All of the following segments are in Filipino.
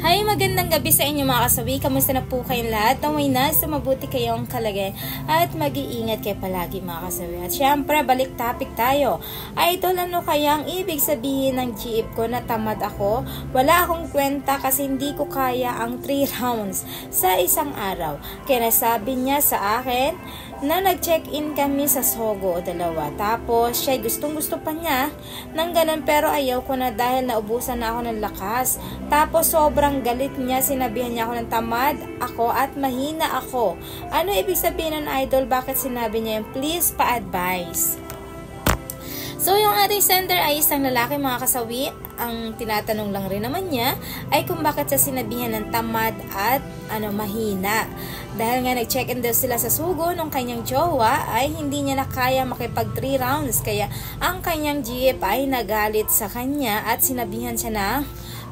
Hi, magandang gabi sa inyo mga kasawi. Kamusta na po kayong lahat? Naway na sa mabuti kayong kalagayan at mag-iingat kayo palagi mga kasawi. At syempre, balik topic tayo. Idol, ano kayang ibig sabihin ng GF ko na tamad ako? Wala akong kwenta kasi hindi ko kaya ang 3 rounds sa isang araw. Kaya nasabi niya sa akin na nag-check-in kami sa Sogo o dalawa. Tapos, siya gustong-gusto pa niya ng ganun pero ayaw ko na dahil naubusan na ako ng lakas. Tapos, sobrang galit niya. Sinabihan niya ako ng tamad ako at mahina ako. Ano ibig sabihin ng idol? Bakit sinabi niya yung please pa-advise? So, yung ating sender ay isang lalaki mga kasawi. Ang tinatanong lang rin naman niya ay kung bakit siya sinabihan ng tamad at mahina. Dahil nga nag-check-in daw sila sa Sugo nung kanyang jowa ay hindi niya na kaya makipag 3 rounds. Kaya ang kanyang GF ay nagalit sa kanya at sinabihan siya na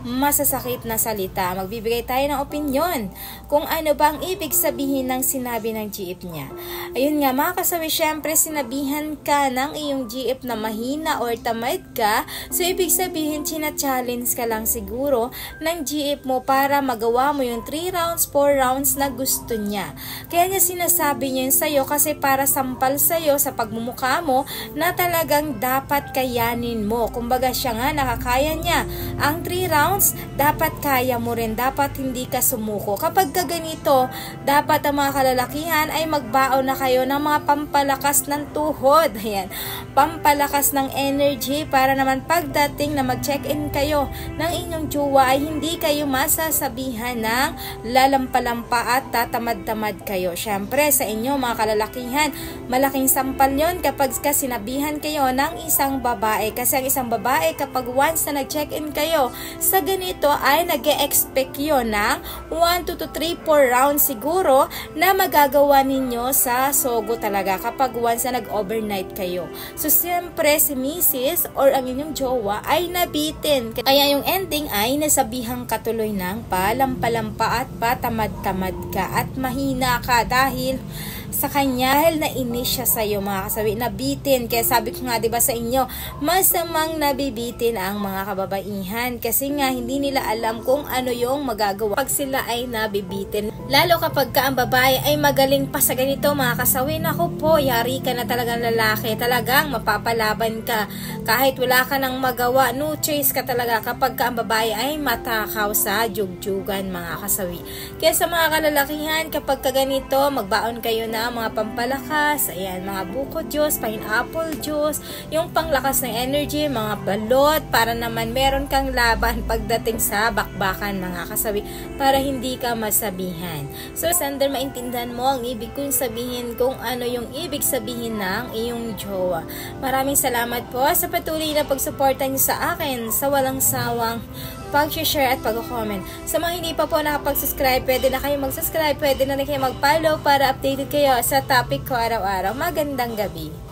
masasakit na salita. Magbibigay tayo ng opinyon kung ano ba ang ibig sabihin ng sinabi ng GF niya. Ayun nga mga kasawi, syempre sinabihan ka ng iyong GF na mahina or tamad ka. So ibig sabihin china-challenge ka lang siguro ng GF mo para magawa mo yung 3 rounds, 4 rounds na gusto niya. Kaya niya sinasabi niya yun sa'yo kasi para sampal sa'yo sa pagmumukha mo na talagang dapat kayanin mo. Kumbaga siya nga nakakaya niya ang 3 rounds, dapat kaya mo rin, dapat hindi ka sumuko. Kapag ganito, dapat ang mga kalalakihan ay magbaon na kayo ng mga pampalakas ng tuhod. Ayan, pampalakas ng energy para naman pagdating na mag-check-in kayo ng inyong jowa ay hindi kayo masasabihan ng lalampalampa at tatamad-tamad kayo. Syempre, sa inyo mga kalalakihan, malaking sampal yon kapag sinabihan kayo ng isang babae. Kasi ang isang babae kapag once na nag-check-in kayo sa ganito ay nag-e-expect yun ng 1, 2, 3, 4 rounds siguro na magagawa ninyo sa Sogo talaga kapag once na nag-overnight kayo. So, siyempre si Mrs. or ang inyong jowa ay nabitin. Kaya yung ending ay nasabihang katuloy ng palampalampa at patamad-tamad ka at mahina ka dahil sa kanya dahil nainis siya sa iyo mga kasawi, nabitin. Kaya sabi ko nga diba sa inyo, masamang nabibitin ang mga kababaihan kasi nga hindi nila alam kung ano yung magagawa pag sila ay nabibitin. Lalo kapag ka ang babae ay magaling pa sa ganito mga kasawi, naku po, yari ka na talagang lalaki, talagang mapapalaban ka kahit wala ka nang magawa, no choice ka talaga kapag ka ang babae ay matakaw sa jugjugan mga kasawi. Kaya sa mga kalalakihan, kapag ka ganito, magbaon kayo na mga pampalakas, ayan, mga buko juice, pineapple juice, yung panglakas ng energy, mga balot, para naman meron kang laban pagdating sa bakbakan mga kasawi, para hindi ka masabihan. So, sender, maintindihan mo ang ibig kong sabihin kung ano yung ibig sabihin ng iyong jowa. Maraming salamat po sa patuloy na pagsuporta niyo sa akin sa walang sawang pag-share at pag-comment. Sa mga hindi pa po nakapag-subscribe, pwede na kayo mag-subscribe, pwede na rin kayo mag-follow para updated kayo sa topic ko araw-araw. Magandang gabi!